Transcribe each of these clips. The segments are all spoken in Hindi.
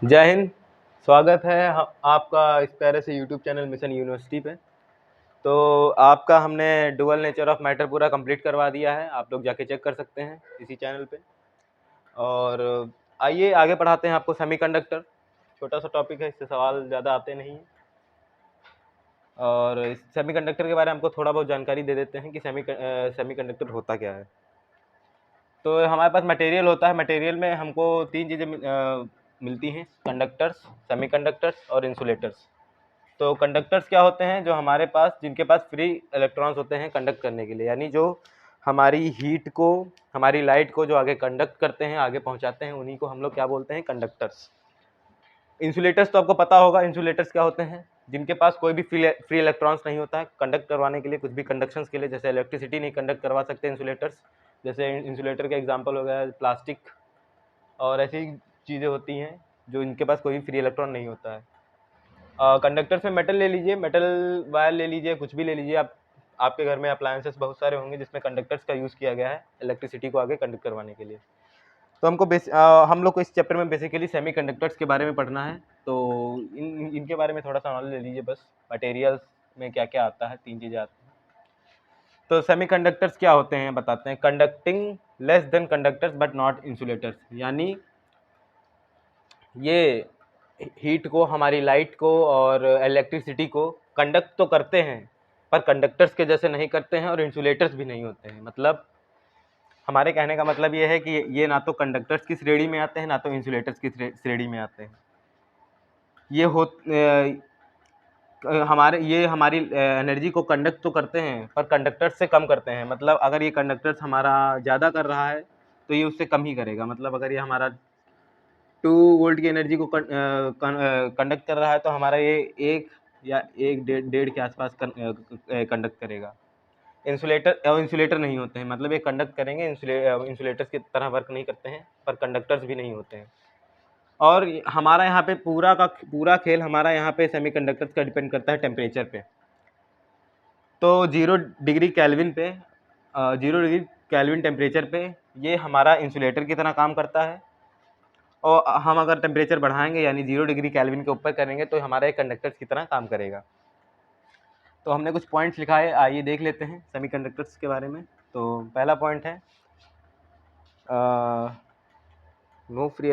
जय हिंद। स्वागत है आपका इस प्यारे से यूट्यूब चैनल मिशन यूनिवर्सिटी पे। तो आपका हमने डुअल नेचर ऑफ मैटर पूरा कंप्लीट करवा दिया है, आप लोग जाके चेक कर सकते हैं इसी चैनल पे। और आइए आगे पढ़ाते हैं आपको सेमीकंडक्टर। छोटा सा टॉपिक है, इससे सवाल ज़्यादा आते नहीं हैं। और इस सेमीकंडक्टर के बारे में हमको थोड़ा बहुत जानकारी दे देते हैं कि सेमीकंडक्टर होता क्या है। तो हमारे पास मटेरियल होता है, मटेरियल में हमको तीन चीज़ें मिलती हैं: कंडक्टर्स, सेमीकंडक्टर्स और इंसुलेटर्स। तो कंडक्टर्स क्या होते हैं? जो हमारे पास, जिनके पास फ्री इलेक्ट्रॉन्स होते हैं कंडक्ट करने के लिए, यानी जो हमारी हीट को, हमारी लाइट को जो आगे कंडक्ट करते हैं, आगे पहुंचाते हैं, उन्हीं को हम लोग क्या बोलते हैं? कंडक्टर्स। इंसुलेटर्स तो आपको पता होगा, इंसुलेटर्स क्या होते हैं? जिनके पास कोई भी फ्री इलेक्ट्रॉन्स नहीं होता है कंडक्ट करवाने के लिए, कुछ भी कंडक्शंस के लिए। जैसे इलेक्ट्रिसिटी नहीं कंडक्ट करवा सकते इंसुलेटर्स, जैसे इंसुलेटर का एग्जाम्पल हो गया प्लास्टिक, और ऐसी चीज़ें होती हैं जो इनके पास कोई फ्री इलेक्ट्रॉन नहीं होता है। कंडक्टर्स में मेटल ले लीजिए, मेटल वायर ले लीजिए, कुछ भी ले लीजिए आप। आपके घर में अप्लायंसेस बहुत सारे होंगे जिसमें कंडक्टर्स का यूज़ किया गया है इलेक्ट्रिसिटी को आगे कंडक्ट करवाने के लिए। तो हम लोग को इस चैप्टर में बेसिकली सेमी कंडक्टर्स के बारे में पढ़ना है। तो इनके बारे में थोड़ा सा नॉलेज ले लीजिए बस। मटेरियल्स में क्या क्या आता है, तीन चीज़ें आती हैं। तो सेमी कंडक्टर्स क्या होते हैं बताते हैं। Conducting less than conductors but not insulators, यानी ये हीट को, हमारी लाइट को और इलेक्ट्रिसिटी को कंडक्ट तो करते हैं, पर कंडक्टर्स के जैसे नहीं करते हैं, और इंसुलेटर्स भी नहीं होते हैं। मतलब हमारे कहने का मतलब ये है कि ये ना तो कंडक्टर्स की श्रेणी में आते हैं, ना तो इंसुलेटर्स की श्रेणी में आते हैं। ये हमारी एनर्जी को कंडक्ट तो करते हैं, पर कंडक्टर्स से कम करते हैं। मतलब अगर ये कंडक्टर्स हमारा ज़्यादा कर रहा है तो ये उससे कम ही करेगा। मतलब अगर ये हमारा 2 वोल्ट की एनर्जी को कंडक्ट कर रहा है तो हमारा ये 1 या 1 डेढ़ के आसपास कंडक्ट करेगा। इंसुलेटर नहीं होते हैं, मतलब ये कंडक्ट करेंगे, इंसुलेटर्स की तरह वर्क नहीं करते हैं, पर कंडक्टर्स भी नहीं होते हैं। और हमारा यहाँ पे पूरा खेल हमारा यहाँ पे सेमीकंडक्टर्स का डिपेंड करता है टेम्परेचर पे। तो 0 डिग्री केल्विन टेम्परेचर पे ये हमारा इंसुलेटर की तरह काम करता है। और हम अगर टेम्परेचर बढ़ाएंगे, यानी 0 डिग्री केल्विन के ऊपर करेंगे, तो हमारा एक कंडक्टर्स की तरह काम करेगा। तो हमने कुछ पॉइंट्स लिखा है, आइए देख लेते हैं सेमीकंडक्टर्स के बारे में। तो पहला पॉइंट है नो फ्री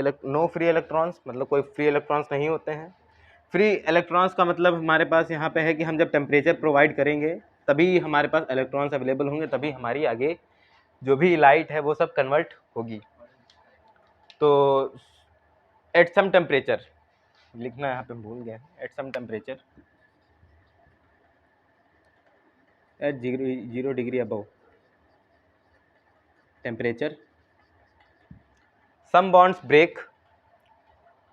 इलेक्ट्रॉन्स, मतलब कोई फ्री इलेक्ट्रॉन्स नहीं होते हैं। फ्री इलेक्ट्रॉन्स का मतलब हमारे पास यहाँ पे है कि हम जब टेम्परेचर प्रोवाइड करेंगे तभी हमारे पास इलेक्ट्रॉन्स अवेलेबल होंगे, तभी हमारी आगे जो भी लाइट है वो सब कन्वर्ट होगी। तो एट सम टेम्परेचर लिखना यहाँ पे भूल गए, at some temperature at 0 degree above temperature some bonds break,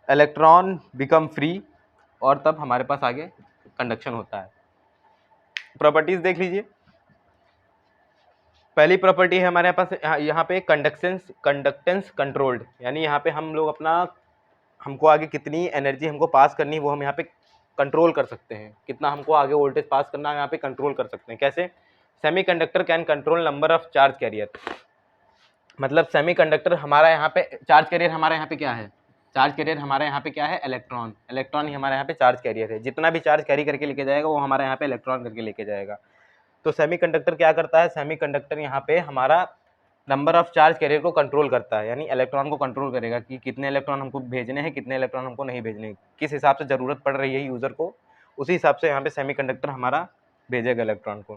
electron become free, और तब हमारे पास आगे कंडक्शन होता है। प्रॉपर्टीज देख लीजिए। पहली प्रॉपर्टी है हमारे पास यहाँ पे कंडक्टेंस कंट्रोल्ड, यानी यहाँ पे हम लोग हमको आगे कितनी एनर्जी हमको पास करनी है वो हम यहाँ पे कंट्रोल कर सकते हैं। कितना हमको आगे वोल्टेज पास करना है यहाँ पे कंट्रोल कर सकते हैं। कैसे? Semiconductor can control number of charge carrier. मतलब सेमीकंडक्टर हमारा यहाँ पे चार्ज कैरियर, हमारा यहाँ पे क्या है? चार्ज कैरियर हमारे यहाँ पे क्या है? इलेक्ट्रॉन। इलेक्ट्रॉन ही हमारे यहाँ पे चार्ज कैरियर है। जितना भी चार्ज कैरी करके लेके जाएगा वो हमारे यहाँ पे इलेक्ट्रॉन करके लेके जाएगा। तो सेमीकंडक्टर क्या करता है? सेमीकंडक्टर यहाँ पे हमारा नंबर ऑफ चार्ज कैरियर को कंट्रोल करता है, यानी इलेक्ट्रॉन को कंट्रोल करेगा कि कितने इलेक्ट्रॉन हमको भेजने हैं, कितने इलेक्ट्रॉन हमको नहीं भेजने हैं, किस हिसाब से ज़रूरत पड़ रही है यूज़र को, उसी हिसाब से यहाँ पे सेमीकंडक्टर हमारा भेजेगा इलेक्ट्रॉन को।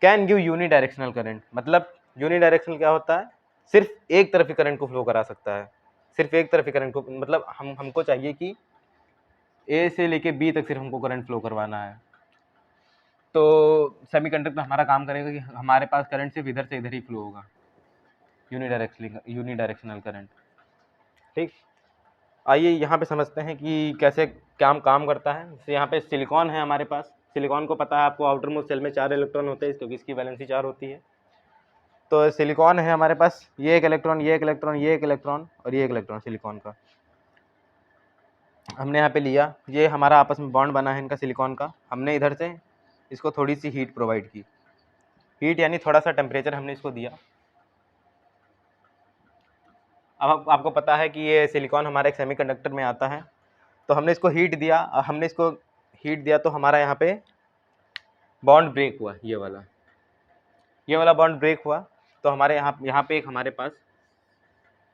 कैन गिव यूनिडायरेक्शनल करंट, मतलब यूनिडायरेक्शनल क्या होता है? सिर्फ एक तरफ ही करंट को फ्लो करा सकता है, सिर्फ एक तरफ ही करंट को, मतलब हमको चाहिए कि ए से लेके बी तक सिर्फ हमको करंट फ्लो करवाना है। तो सेमीकंडक्टर हमारा काम करेगा कि हमारे पास करंट सिर्फ इधर से इधर ही फ्लो होगा, यूनिडायरेक्शनल करंट। ठीक, आइए यहाँ पे समझते हैं कि कैसे क्या काम करता है। जैसे यहाँ पे सिलिकॉन है हमारे पास। सिलिकॉन को पता है आपको, आउटर मोस्ट शेल में 4 इलेक्ट्रॉन होते हैं क्योंकि इसकी वैलेंसी 4 होती है। तो सिलिकॉन है हमारे पास, ये एक इलेक्ट्रॉन, ये एक इलेक्ट्रॉन, ये एक इलेक्ट्रॉन और ये एक इलेक्ट्रॉन सिलिकॉन का हमने यहाँ पे लिया। ये हमारा आपस में बॉन्ड बना है इनका सिलिकॉन का। हमने इधर से इसको थोड़ी सी हीट प्रोवाइड की, हीट यानी थोड़ा सा टेम्परेचर हमने इसको दिया। अब आपको पता है कि ये सिलिकॉन हमारे एक सेमीकंडक्टर में आता है, तो हमने इसको हीट दिया, तो हमारा यहाँ पे बॉन्ड ब्रेक हुआ, ये वाला बॉन्ड ब्रेक हुआ, तो हमारे यहाँ पे एक हमारे पास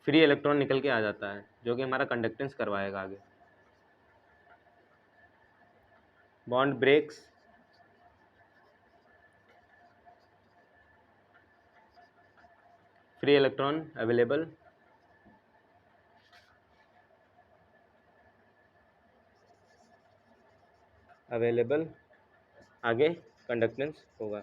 फ्री इलेक्ट्रॉन निकल के आ जाता है, जो कि हमारा कंडक्टेंस करवाएगा आगे। Bond breaks, free electron available, आगे कंडक्टेंस होगा।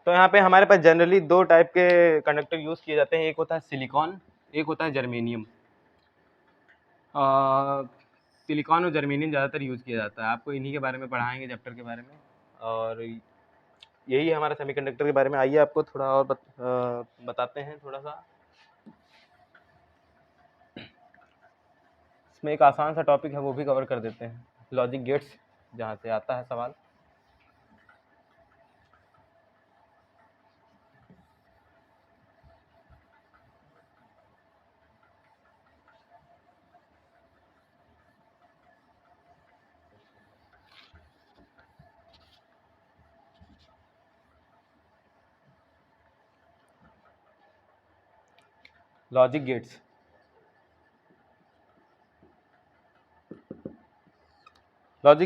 तो यहाँ पे हमारे पास जनरली दो टाइप के कंडक्टर यूज़ किए जाते हैं, एक होता है सिलिकॉन, एक होता है जर्मेनियम। सिलिकॉन और जर्मेनियम ज़्यादातर यूज़ किया जाता है, आपको इन्हीं के बारे में पढ़ाएंगे चैप्टर के बारे में, और यही है हमारा सेमीकंडक्टर के बारे में। आइए आपको थोड़ा और बताते हैं थोड़ा सा। इसमें एक आसान सा टॉपिक है, वो भी कवर कर देते हैं, लॉजिक गेट्स, जहाँ से आता है सवाल। लॉजिक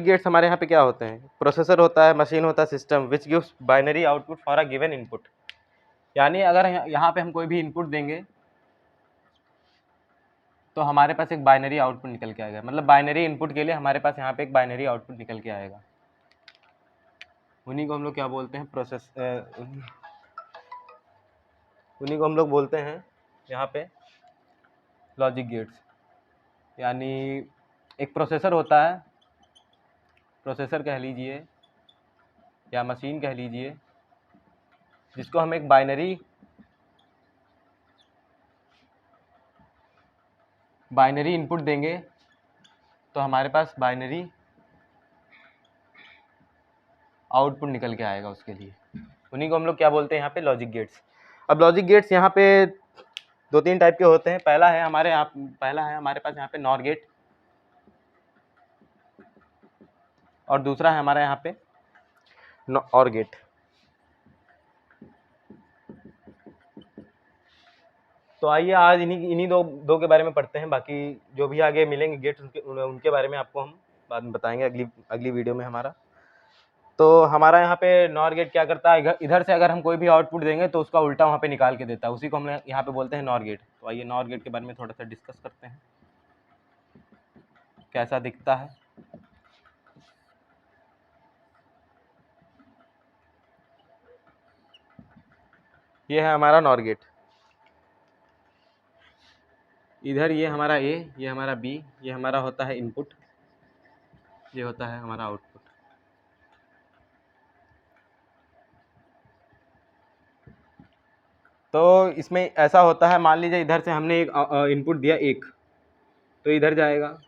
गेट्स, हमारे यहाँ पे क्या होते हैं? प्रोसेसर होता है, मशीन होता है, system which gives binary output for a given input. यानी अगर यहाँ पे हम कोई भी इनपुट देंगे तो हमारे पास एक बाइनरी आउटपुट निकल के आएगा, मतलब बाइनरी इनपुट के लिए हमारे पास यहाँ पे एक बाइनरी आउटपुट निकल के आएगा। उन्हीं को हम लोग क्या बोलते हैं? उन्हीं को हम लोग बोलते हैं यहाँ पे लॉजिक गेट्स। यानी एक प्रोसेसर होता है, प्रोसेसर कह लीजिए या मशीन कह लीजिए, जिसको हम एक बाइनरी इनपुट देंगे तो हमारे पास बाइनरी आउटपुट निकल के आएगा उसके लिए। उन्हीं को हम लोग क्या बोलते हैं यहाँ पे? Logic gates. अब लॉजिक गेट्स यहाँ पे दो तीन टाइप के होते हैं। पहला है हमारे पास यहाँ पे नॉर गेट, और दूसरा है हमारा यहाँ पे और गेट। तो आइए आज इन्हीं दो के बारे में पढ़ते हैं, बाकी जो भी आगे मिलेंगे गेट्स उनके बारे में आपको हम बाद में बताएंगे अगली वीडियो में हमारा। तो हमारा यहाँ पे नॉर गेट क्या करता है? इधर से अगर हम कोई भी आउटपुट देंगे तो उसका उल्टा वहाँ पे निकाल के देता है, उसी को हम यहाँ पे बोलते हैं नॉर गेट। तो आइए नॉर गेट के बारे में थोड़ा सा डिस्कस करते हैं, कैसा दिखता है। ये है हमारा नॉर गेट। इधर ये हमारा ए, ये हमारा बी, ये हमारा होता है इनपुट, ये होता है हमारा आउटपुट। तो इसमें ऐसा होता है, मान लीजिए इधर से हमने एक इनपुट दिया एक, तो इधर जाएगा,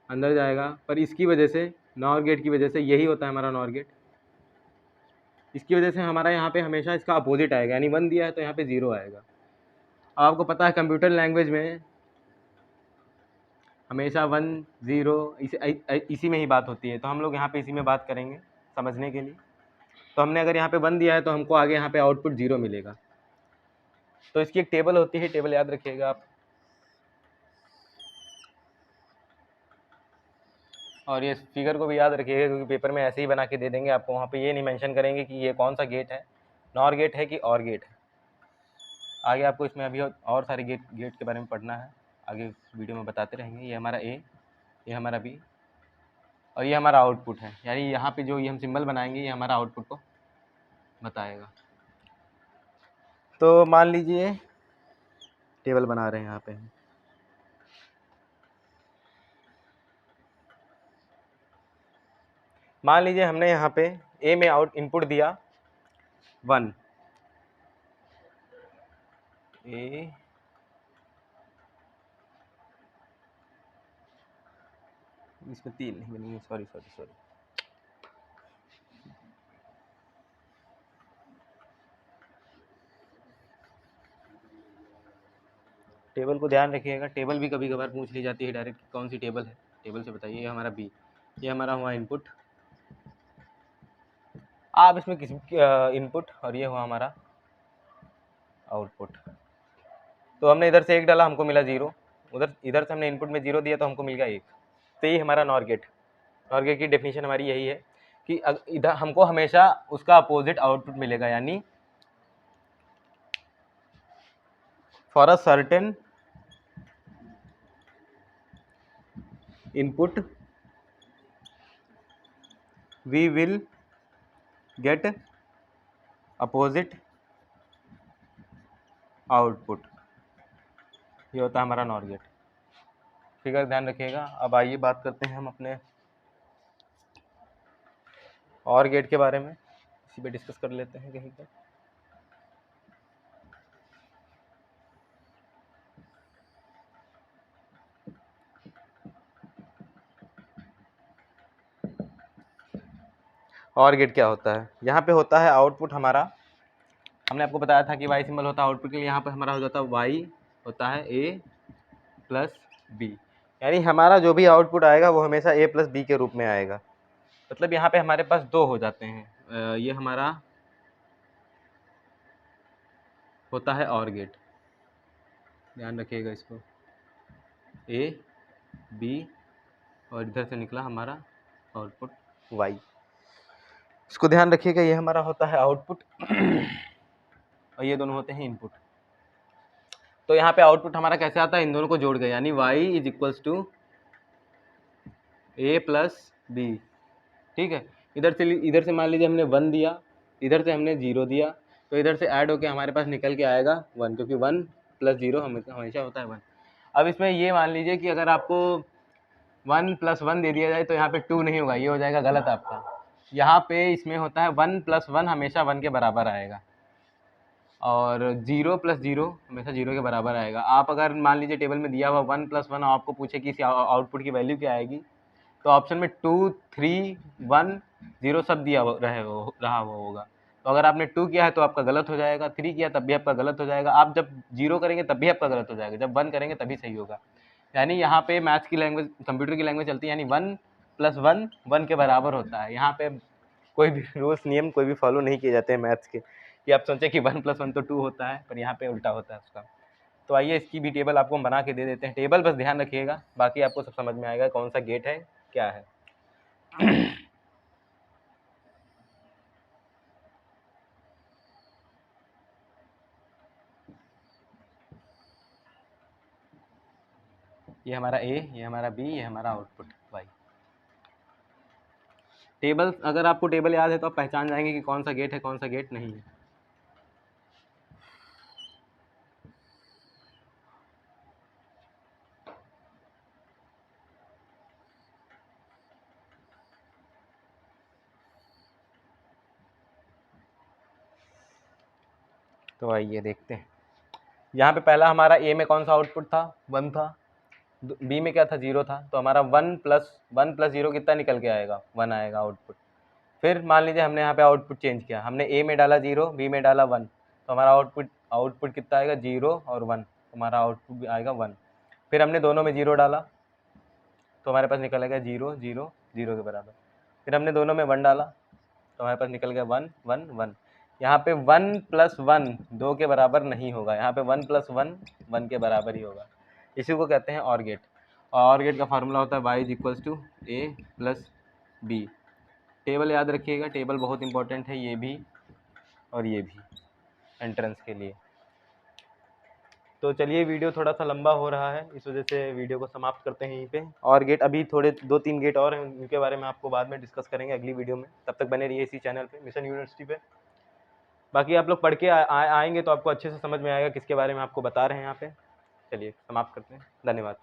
अंदर जाएगा, पर इसकी वजह से नॉर गेट की वजह से, यही होता है हमारा नॉर गेट, इसकी वजह से हमारा यहाँ पे हमेशा इसका अपोजिट आएगा, यानी 1 दिया है तो यहाँ पे 0 आएगा। आपको पता है कंप्यूटर लैंग्वेज में हमेशा 1 0 इसी में ही बात होती है, तो हम लोग यहाँ पे इसी में बात करेंगे समझने के लिए। तो हमने अगर यहाँ पे 1 दिया है तो हमको आगे यहाँ पे आउटपुट 0 मिलेगा। तो इसकी एक टेबल होती है, टेबल याद रखिएगा आप, और ये फिगर को भी याद रखिएगा, क्योंकि पेपर में ऐसे ही बना के दे देंगे आपको, वहाँ पे ये नहीं मेंशन करेंगे कि ये कौन सा गेट है, नॉर गेट है कि और गेट है। आगे आपको इसमें अभी और सारे गेट के बारे में पढ़ना है, आगे वीडियो में बताते रहेंगे। ये हमारा ए, ये हमारा बी, और ये हमारा आउटपुट है, यानी यहाँ पे जो ये हम सिंबल बनाएंगे ये हमारा आउटपुट को बताएगा। तो मान लीजिए टेबल बना रहे हैं यहाँ पे, मान लीजिए हमने यहाँ पे ए में इनपुट दिया 1, ए इसमें 3 नहीं बनेंगे, सॉरी, टेबल को ध्यान रखिएगा, टेबल भी कभी कभार पूछ ली जाती है डायरेक्ट, कौन सी टेबल है, टेबल से बताइए। ये हमारा बी, ये हमारा हुआ इनपुट, आप इसमें किसी इनपुट, और ये हुआ हमारा आउटपुट। तो हमने इधर से 1 डाला, हमको मिला 0, उधर इधर से हमने इनपुट में 0 दिया तो हमको मिल गया 1। तो ये हमारा नॉर गेट। नॉर गेट की डेफिनेशन हमारी यही है कि इधर हमको हमेशा उसका अपोजिट आउटपुट मिलेगा, यानी for a certain input we will get opposite output. ये होता है हमारा नॉर गेट। फिगर ध्यान रखिएगा। अब आइए बात करते हैं हम अपने और गेट के बारे में, इसी पे डिस्कस कर लेते हैं कहीं पर। और गेट क्या होता है, यहाँ पे होता है आउटपुट हमारा, हमने आपको बताया था कि वाई सिंबल होता है आउटपुट के लिए, यहाँ पे हमारा हो जाता है वाई होता है ए प्लस बी, यानी हमारा जो भी आउटपुट आएगा वो हमेशा ए प्लस बी के रूप में आएगा। मतलब यहाँ पे हमारे पास 2 हो जाते हैं। ये हमारा होता है और गेट, ध्यान रखिएगा इसको, ए बी और इधर से निकला हमारा आउटपुट वाई, इसको ध्यान रखिएगा। ये हमारा होता है आउटपुट और ये दोनों होते हैं इनपुट। तो यहाँ पे आउटपुट हमारा कैसे आता है, इन दोनों को जोड़ के, यानी y is equals to A plus B. ठीक है, इधर से मान लीजिए हमने 1 दिया, इधर से हमने 0 दिया, तो इधर से ऐड होके हमारे पास निकल के आएगा 1, क्योंकि 1 प्लस 0 हमेशा होता है 1। अब इसमें ये मान लीजिए कि अगर आपको 1 प्लस 1 दे दिया जाए तो यहाँ पे 2 नहीं होगा, ये हो जाएगा गलत आपका। यहाँ पे इसमें होता है 1 प्लस 1 हमेशा 1 के बराबर आएगा, और 0 प्लस 0 हमेशा 0 के बराबर आएगा। आप अगर मान लीजिए टेबल में दिया हुआ 1 प्लस 1 आपको पूछे कि इस आउटपुट की वैल्यू क्या आएगी, तो ऑप्शन में 2, 3, 1, 0 सब दिया रहा हुआ होगा। तो अगर आपने 2 किया है तो आपका गलत हो जाएगा, 3 किया तब भी आपका गलत हो जाएगा, आप जब 0 करेंगे तब भी आपका गलत हो जाएगा, जब 1 करेंगे तभी सही होगा। यानी यहाँ पे मैथ्स की लैंग्वेज, कंप्यूटर की लैंग्वेज चलती है, यानी 1 प्लस 1 1 के बराबर होता है। यहाँ पे कोई भी रूल्स नियम कोई भी फॉलो नहीं किए जाते हैं मैथ्स के, कि आप सोचें कि 1 प्लस 1 तो 2 होता है, पर यहाँ पे उल्टा होता है उसका। तो आइए इसकी भी टेबल आपको हम बना के दे देते हैं। टेबल बस ध्यान रखिएगा, बाकी आपको सब समझ में आएगा कौन सा गेट है क्या है। ये हमारा ए, ये हमारा बी, ये हमारा आउटपुट वाई। टेबल, अगर आपको टेबल याद है तो आप पहचान जाएंगे कि कौन सा गेट है कौन सा गेट नहीं है। तो आइए देखते हैं। यहाँ पे पहला हमारा ए में कौन सा आउटपुट था, 1 था, बी में क्या था, 0 था, तो हमारा 1 प्लस 0 कितना निकल के आएगा, 1 आएगा आउटपुट। फिर मान लीजिए हमने यहाँ पे आउटपुट चेंज किया, हमने ए में डाला 0, बी में डाला 1, तो हमारा आउटपुट कितना आएगा, 0 और 1, हमारा आउटपुट भी आएगा 1। फिर हमने दोनों में 0 डाला तो हमारे पास निकल आएगा 0 0 0 के बराबर। फिर हमने दोनों में 1 डाला तो हमारे पास निकल गया 1 1 1। यहाँ पे 1 प्लस 1 2 के बराबर नहीं होगा, यहाँ पे 1 प्लस 1 1 के बराबर ही होगा। इसी को कहते हैं और गेट। और गेट का फार्मूला होता है y is equals to A plus B. Table याद रखिएगा, टेबल बहुत इंपॉर्टेंट है, ये भी और ये भी एंट्रेंस के लिए। तो चलिए, वीडियो थोड़ा सा लंबा हो रहा है, इस वजह से वीडियो को समाप्त करते हैं यहीं पे। और गेट अभी थोड़े 2-3 गेट और हैं, उनके बारे में आपको बाद में डिस्कस करेंगे अगली वीडियो में। तब तक बने रहिए इसी चैनल पे, मिशन यूनिवर्सिटी पे। बाकी आप लोग पढ़ के आएंगे तो आपको अच्छे से समझ में आएगा किसके बारे में आपको बता रहे हैं यहाँ पे। चलिए समाप्त करते हैं, धन्यवाद।